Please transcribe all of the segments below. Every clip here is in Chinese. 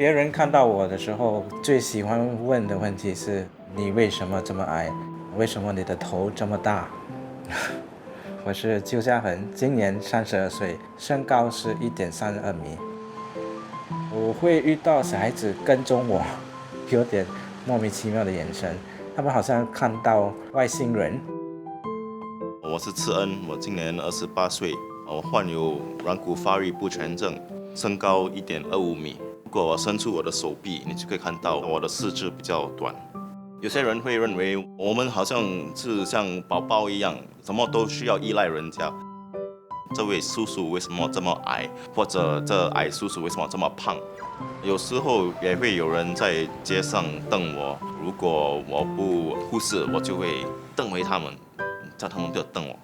别人看到我的时候，最喜欢问的问题是：你为什么这么矮？为什么你的头这么大？我是邱家恒，今年32岁，身高是1.32米。我会遇到小孩子跟踪我，有点莫名其妙的眼神，他们好像看到外星人。我是次恩，我今年28岁，我患有软骨发育不全症，身高1.25米。如果我伸出我的手臂，你就可以看到我的四肢比较短。有些人会认为我们好像是像宝宝一样，什么都需要依赖人家。这位叔叔为什么这么矮？或者这矮叔叔为什么这么胖？有时候也会有人在街上瞪我，如果我不忽视，我就会瞪回他们，叫他们不要瞪我。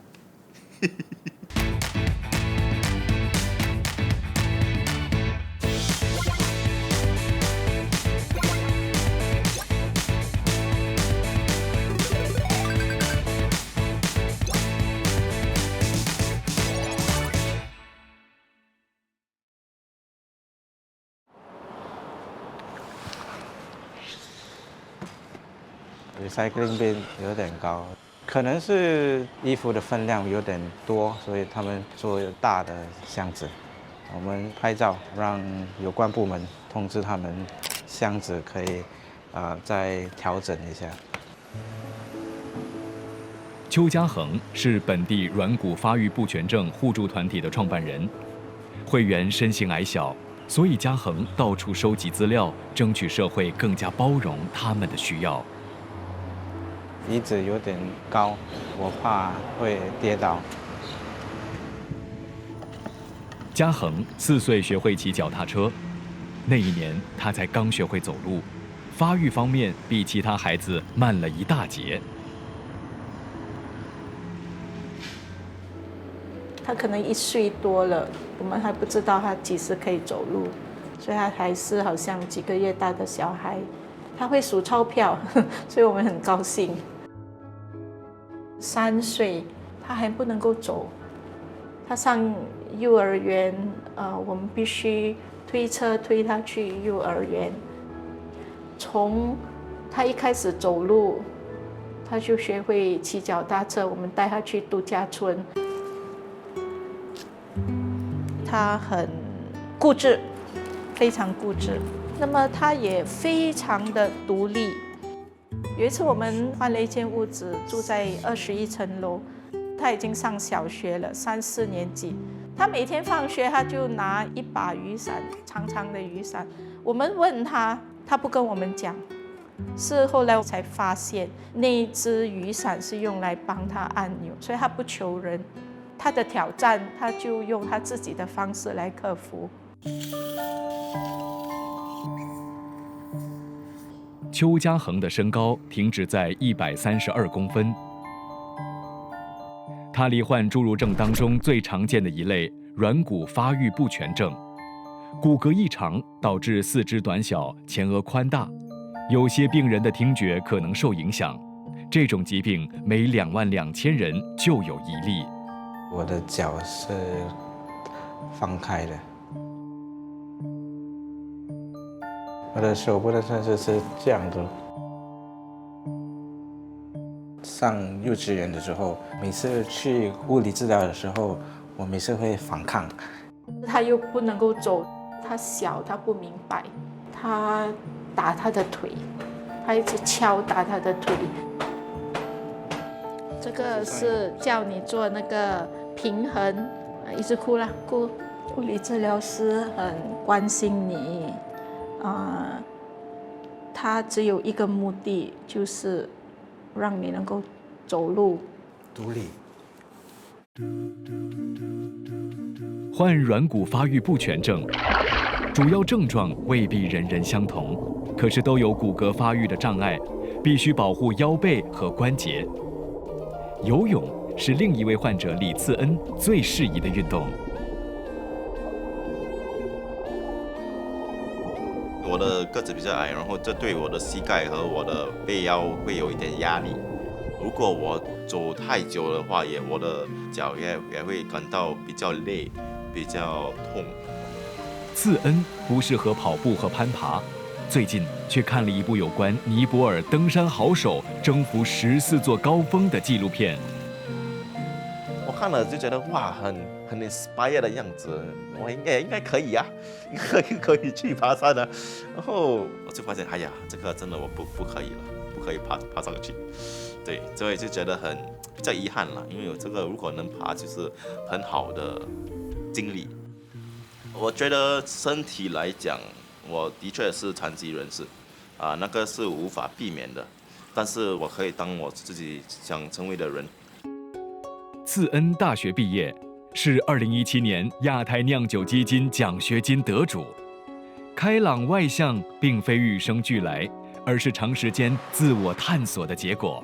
recycling bin 有点高，可能是衣服的分量有点多，所以他们做大的箱子。我们拍照，让有关部门通知他们，箱子可以再调整一下。邱家恒是本地软骨发育不全症互助团体的创办人，会员身形矮小，所以家恒到处收集资料，争取社会更加包容他们的需要。椅子有点高，我怕会跌倒。家恒4岁学会骑脚踏车，那一年他才刚学会走路，发育方面比其他孩子慢了一大截。他可能1岁多了，我们还不知道他几时可以走路，所以他还是好像几个月大的小孩。他会数钞票，所以我们很高兴。3岁，他还不能够走，他上幼儿园，我们必须推车推他去幼儿园。从他一开始走路，他就学会骑脚踏车，我们带他去度假村。他很固执，非常固执。那么他也非常的独立。有一次我们换了一间屋子，住在21层楼。他已经上小学了，3、4年级。他每天放学他就拿一把雨伞，长长的雨伞。我们问他，他不跟我们讲。是后来我才发现，那只雨伞是用来帮他按钮，所以他不求人。他的挑战，他就用他自己的方式来克服。邱家恒的身高停止在132公分。他罹患侏儒症当中最常见的一类软骨发育不全症，骨骼异常导致四肢短小、前额宽大，有些病人的听觉可能受影响。这种疾病每22000人就有1例。我的脚是放开的，我的手部的甚至是这样的。上幼稚园的时候，每次去物理治疗的时候，我每次会反抗。他又不能够走，他小，他不明白，他打他的腿，他一直敲打他的腿。这个是叫你做那个平衡，一直哭了，哭。物理治疗师很关心你，他只有一个目的，就是让你能够走路独立。患软骨发育不全症，主要症状未必人人相同，可是都有骨骼发育的障碍，必须保护腰背和关节。游泳是另一位患者李次恩最适宜的运动。我的个子比较矮，然后这对我的膝盖和我的背腰会有一点压力。如果我走太久的话，我的脚也会感到比较累，比较痛。次恩不适合跑步和攀爬，最近却看了一部有关尼泊尔登山好手征服14座高峰的纪录片。我看了就觉得哇，很 inspire 的样子，我应该可以啊，可以去爬山的。然后我就发现，哎呀，这个真的我不可以了，不可以爬上去。对，所以就觉得比较遗憾了，因为有这个如果能爬，就是很好的经历。我觉得身体来讲，我的确是残疾人士，那个是无法避免的，但是我可以当我自己想成为的人。次恩大学毕业，是2017年亚太酿酒基金奖学金得主。开朗外向并非与生俱来，而是长时间自我探索的结果。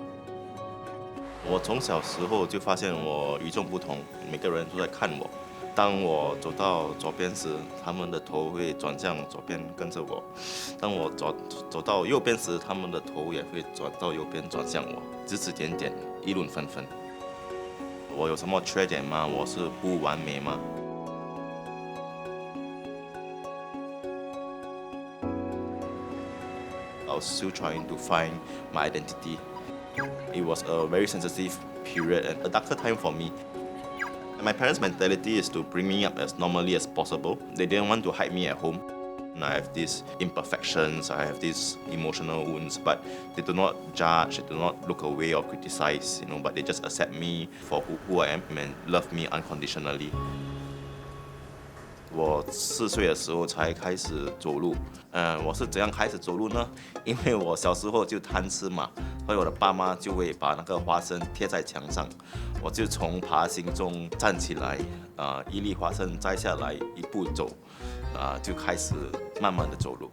我从小时候就发现我与众不同，每个人都在看我。当我走到左边时，他们的头会转向左边跟着我；当我走到右边时，他们的头也会转到右边转向我，指指点点，议论纷纷。我有什么缺点吗？我是不完美吗？I was still trying to find my identity. It was a very sensitive period and a darker time for me. My parents' mentality is to bring me up as normally as possible. They didn't want to hide me at home. And I have these imperfections, I have these emotional wounds, but they do not judge, they do not look away or criticize, but they just accept me for who I am and love me unconditionally. 我4岁的时候才开始走路，我是怎样开始走路呢？因为我小时候就贪吃嘛，所以我的爸妈就会把那个花生贴在墙上，我就从爬行中站起来，一粒花生摘下来，一步走，就开始慢慢的走路。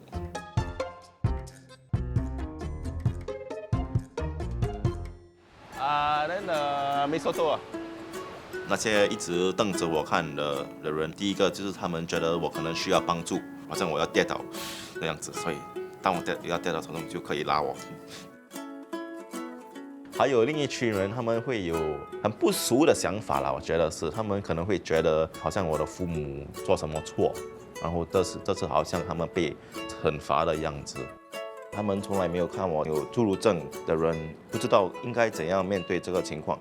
没说错。那些一直瞪着我看的人，第一个就是他们觉得我可能需要帮助，好像我要跌倒那样子，所以当我要跌倒的时候就可以拉我。还有另一群人，他们会有很不熟的想法啦，我觉得是，他们可能会觉得好像我的父母做什么错，然后这次好像他们被惩罚的样子。他们从来没有看我有侏儒症的人，不知道应该怎样面对这个情况。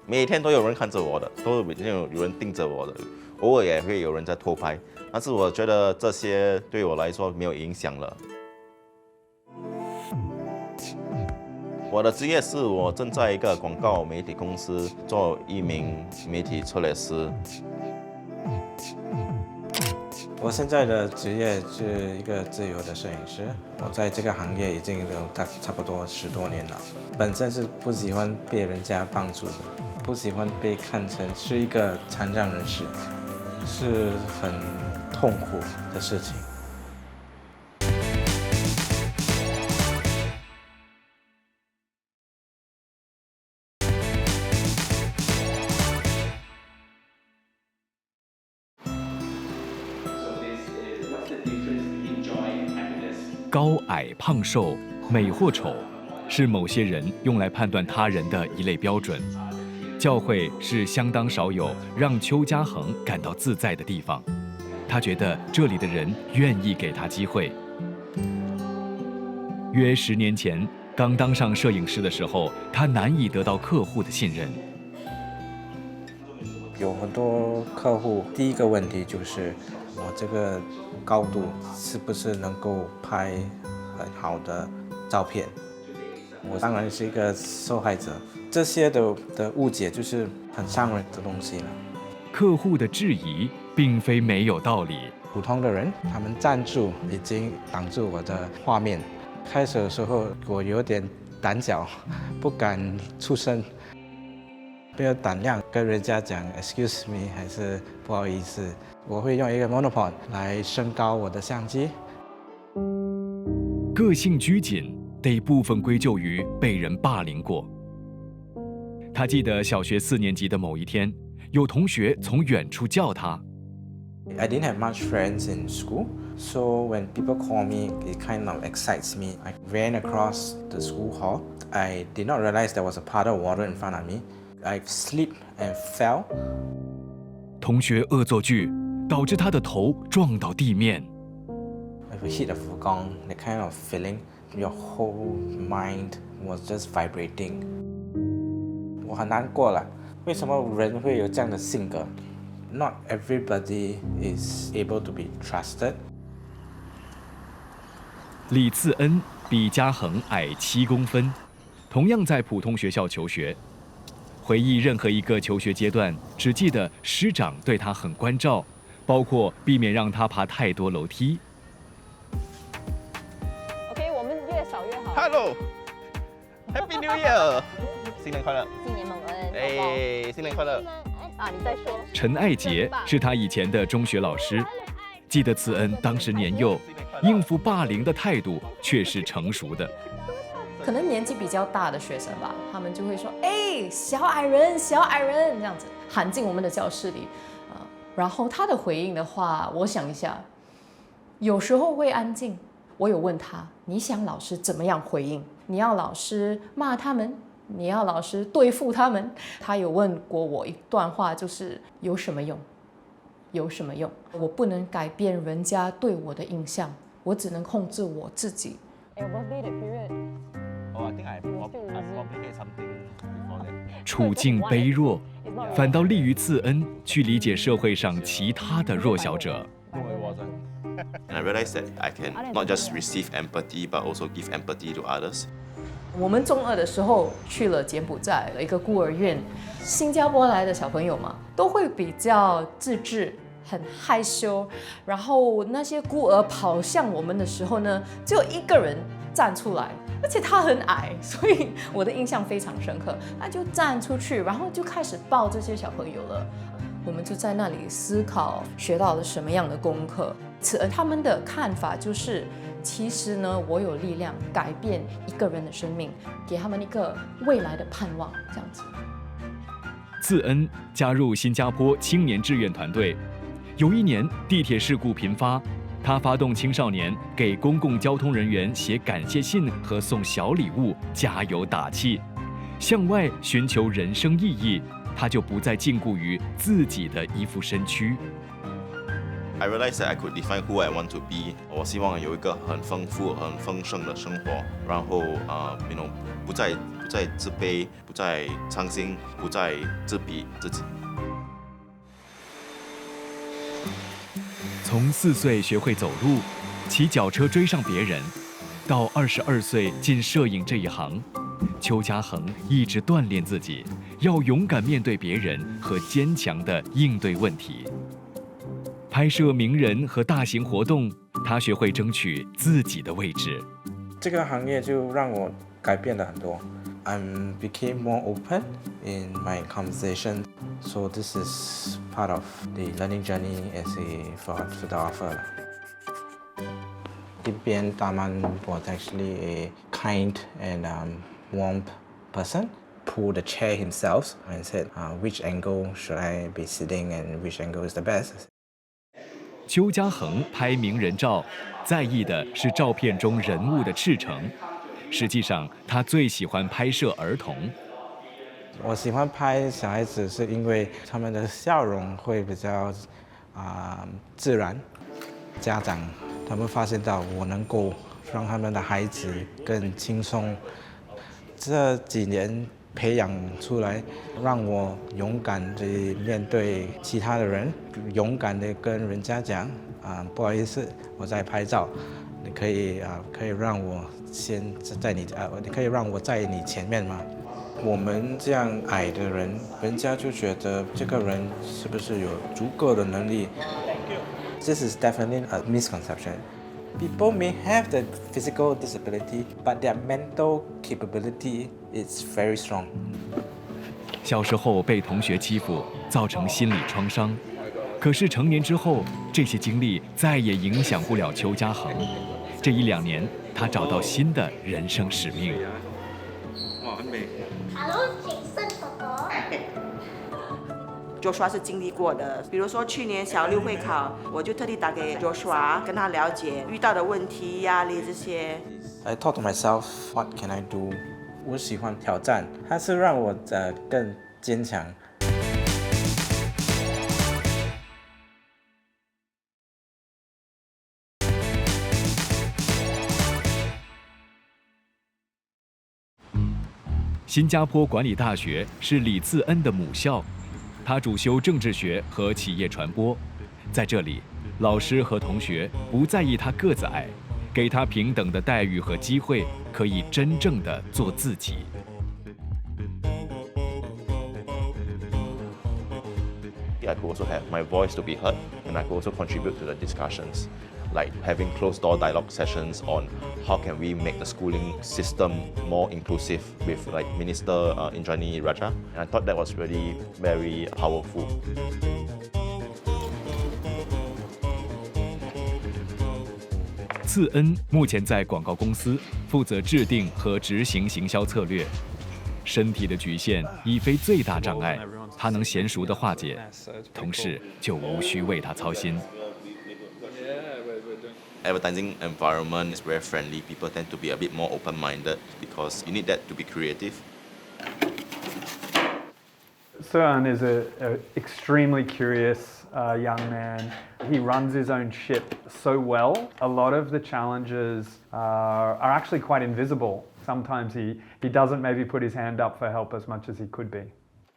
每天都有人看着我的，都有人盯着我的，偶尔也会有人在偷拍，但是我觉得这些对我来说没有影响了。我的职业是我正在一个广告媒体公司做一名媒体策略师。我现在的职业是一个自由的摄影师，我在这个行业已经有差不多10多年了。本身是不喜欢被人家帮助的，不喜欢被看成是一个残障人士，是很痛苦的事情。高矮胖瘦、美或丑，是某些人用来判断他人的一类标准。教会是相当少有让邱家恒感到自在的地方，他觉得这里的人愿意给他机会。约10年前，刚当上摄影师的时候，他难以得到客户的信任。有很多客户，第一个问题就是我这个高度是不是能够拍很好的照片？我当然是一个受害者，这些的误解就是很伤人的东西了。客户的质疑并非没有道理。普通的人，他们站住已经挡住我的画面。开始的时候我有点胆小，不敢出声，没有胆量跟人家讲 excuse me 还是不好意思。我会用一个 monopod 来升高我的相机。个性拘谨得部分归咎于被人霸凌过。他记得小学4年级的某一天，有同学从远处叫他。I didn't have much friends in school, so when people call me, it kind of excites me. I ran across the school hall. I did not realize there was a puddle of water in front of me. I slipped and fell. 同学恶作剧，导致他的头撞到地面。If we hit a 福冈 the kind of feeling, your whole mind was just vibrating. 我很难过了，为什么人会有这样的性格 ？Not everybody is able to be trusted. 李次恩比嘉恒矮7公分，同样在普通学校求学。回忆任何一个求学阶段，只记得师长对他很关照，包括避免让他爬太多楼梯。OK， 我们越少越好。 Hello，Happy New Year， 新年快乐！新年蒙恩！哎，新年快乐！啊，你再说。陈爱杰是他以前的中学老师，记得次恩当时年幼，应付霸凌的态度却是成熟的。可能年纪比较大的学生吧，他们就会说：“哎，小矮人，小矮人！”这样子喊进我们的教室里，然后他的回应的话，我想一下，有时候会安静。我有问他：“你想老师怎么样回应？你要老师骂他们？你要老师对付他们？”他有问过我一段话，就是有什么用？有什么用？我不能改变人家对我的印象，我只能控制我自己。处境卑弱，反倒利于次恩去理解社会上其他的弱小者。And I realized that I can not just receive empathy, but also give empathy to others. 我们中2的时候去了柬埔寨一个孤儿院，新加坡来的小朋友嘛，都会比较自制，很害羞。然后那些孤儿跑向我们的时候呢，只有1个人站出来，而且他很矮，所以我的印象非常深刻。他就站出去，然后就开始抱这些小朋友了。我们就在那里思考，学到了什么样的功课。他们的看法就是，其实呢，我有力量改变一个人的生命，给他们一个未来的盼望，这样子。次恩加入新加坡青年志愿团队，有一年地铁事故频发，他发动青少年给公共交通人员写感谢信和送小礼物，加油打气，向外寻求人生意义。他就不再禁锢于自己的一副身躯。I realized that I could define who I want to be. 我希望有一个很丰富、很丰盛的生活，然后不再自卑，不再伤心，不再自比自己。从4岁学会走路，骑脚车追上别人，到22岁进摄影这一行，邱家恒一直锻炼自己，要勇敢面对别人和坚强地应对问题。拍摄名人和大型活动，他学会争取自己的位置。这个行业就让我改变了很多。I became more open in my conversation, so this is part of the learning journey as a photographer. 这边Daman was actually a kind and warm person. Pulled the chair himself and said, "Which angle should I be sitting and which angle is the best?" 邱家恒拍名人照，在意的是照片中人物的赤诚。实际上，他最喜欢拍摄儿童。我喜欢拍小孩子，是因为他们的笑容会比较自然。家长他们发现到我能够让他们的孩子更轻松。这几年培养出来，让我勇敢地面对其他的人，勇敢地跟人家讲不好意思，我在拍照，你可以让我先在你可以让我在你前面吗？我们这样矮的人，人家就觉得这个人是不是有足够的能力 ？This is definitely a misconception. People may have the physical disability, but their mental capability is very strong. 小时候被同学欺负，造成心理创伤。可是成年之后，这些经历再也影响不了邱家恒。这1-2年，他找到新的人生使命。哇，很美。Hello， 请生哥哥。Joshua 是经历过的，比如说去年小6会考，我就特地打给 Joshua， 跟他了解遇到的问题、压力这些。I thought to myself, what can I do? 我喜欢挑战，它是让我更坚强。新加坡管理大学是李次恩的母校，他主修政治学和企业传播。在这里，老师和同学不在意他个子矮，给他平等的待遇和机会，可以真正的做自己。I could also have my voice to be heard, and I could also contribute to the discussions, like having closed-door dialogue sessions on how can we make the schooling system more inclusive with like Minister Indranee Rajah, and I thought that was really very powerful. 次恩目前在广告公司负责制定和执行行销策略。身体的局限已非最大障碍，他能娴熟地化解，同事就无需为他操心。Advertising environment is very friendly. People tend to be a bit more open-minded because you need that to be creative. Suan is an extremely curious young man. He runs his own ship so well. A lot of the challenges are actually quite invisible. Sometimes he doesn't maybe put his hand up for help as much as he could be.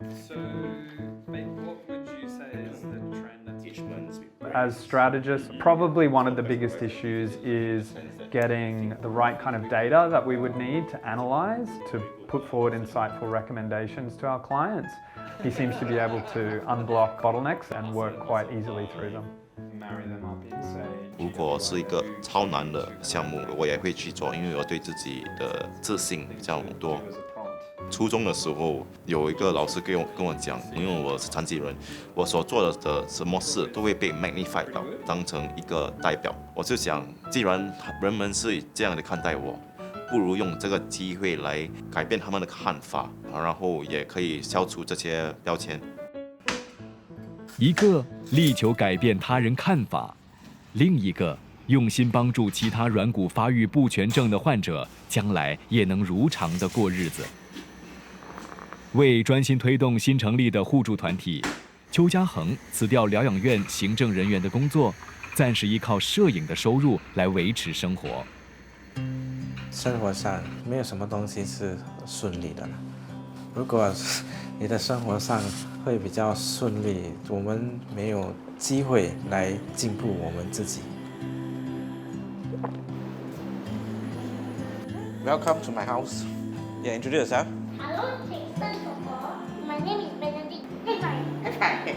So, what would you say is the trend that teachers? As strategists, probably one of the biggest issues is getting the right kind of data that we would need to analyze to put forward insightful recommendations to our clients. He seems to be able to unblock bottlenecks and work quite easily through them. Marry them up and say. 如果是一个超难的项目，我也会去做，因为我对自己的自信比较多。初中的时候，有一个老师跟我讲，因为我是残疾人，我所做的什么事都会被 magnify 到，当成一个代表。我就想，既然人们是这样的看待我，不如用这个机会来改变他们的看法，然后也可以消除这些标签。一个力求改变他人看法，另一个用心帮助其他软骨发育不全症的患者，将来也能如常的过日子。为专心推动新成立的互助团体，邱家恒辞掉疗养院行政人员的工作，暂时依靠摄影的收入来维持生活。生活上没有什么东西是顺利的了。如果你的生活上会比较顺利，我们没有机会来进步我们自己。Welcome to my house. Yeah, introduce yourself. Hello, Kingston Coco. My name is Benedict. Hey,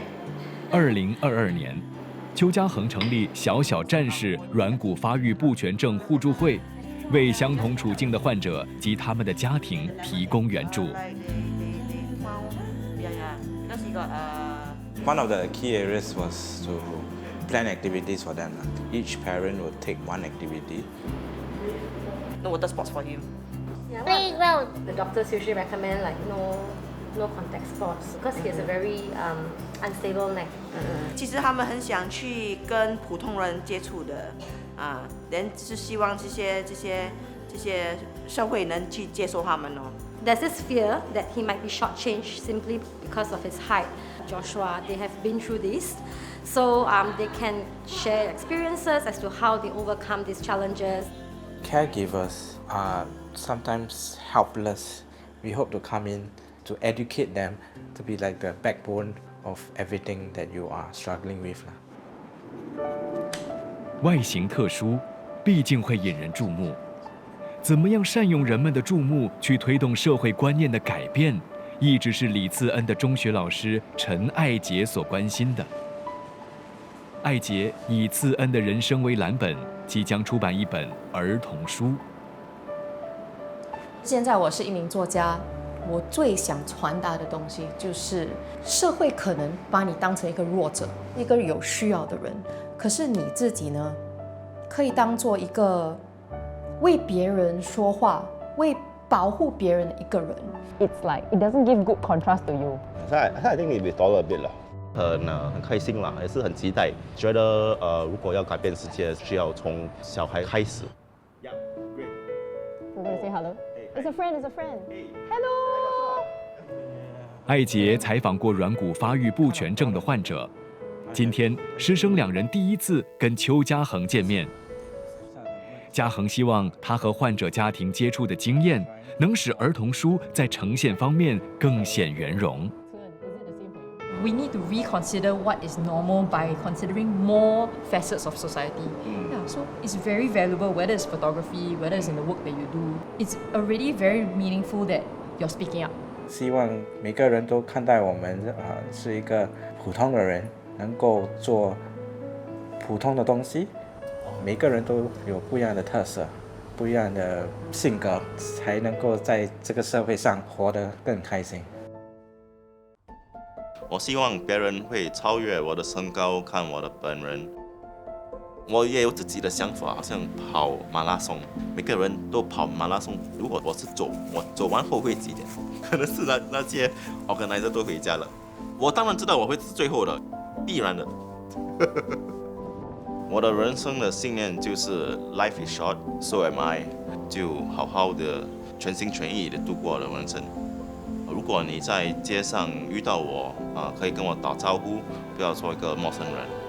2022年，邱家恒成立小小战士软骨发育不全症互助会，为相同处境的患者及他们的家庭提供援助。One of the key areas was to plan activities for them. Each parent would take one activity. No water sports for him. Playground. The doctors usually recommend like no contact sports because he has a very unstable neck. 其实他们很想去跟普通人接触的，人是希望这些社会能去接受他们哦。There's this fear that he might be shortchanged simply because of his height. Joshua, they have been through this, so they can share experiences as to how they overcome these challenges. Caregivers are sometimes helpless. We hope to come in to educate them to be like the backbone of everything that you are struggling with. 外形特殊，毕竟会引人注目。怎么样善用人们的注目去推动社会观念的改变，一直是李次恩的中学老师陈爱杰所关心的。爱杰以次恩的人生为蓝本，即将出版一本儿童书。现在我是一名作家，我最想传达的东西就是，社会可能把你当成一个弱者，一个有需要的人，可是你自己呢，可以当做一个为别人说话、为保护别人的一个人。It's like it doesn't give good contrast to you. I think it will taller a bit 啦。很开心啦，也是很期待。觉得如果要改变世界，需要从小孩开始。Yeah, great. We're going to say hello. It's a friend. It's a friend. Hello. 爱杰采访过软骨发育不全症的患者，今天师生两人第一次跟邱家恒见面。嘉恒希望他和患者家庭接触的经验，能使儿童书在呈现方面更显圆融。We need to reconsider what is normal by considering more facets of society. Yeah, so it's very valuable, whether it's photography, whether it's in the work that you do. It's already very meaningful that you're speaking up. 希望每个人都看待我们是一个普通的人，能够做普通的东西。每个人都有不一样的特色，不一样的性格，才能够在这个社会上活得更开心。我希望别人会超越我的身高看我的本人。我也有自己的想法，好像跑马拉松，每个人都跑马拉松。如果我是走，我走完后会几点？可能是那些 organizer 都回家了。我当然知道我会是最后的，必然的。我的人生的信念就是 Life is short, so am I， 就好好的全心全意的度过了人生。如果你在街上遇到我，可以跟我打招呼，不要做一个陌生人。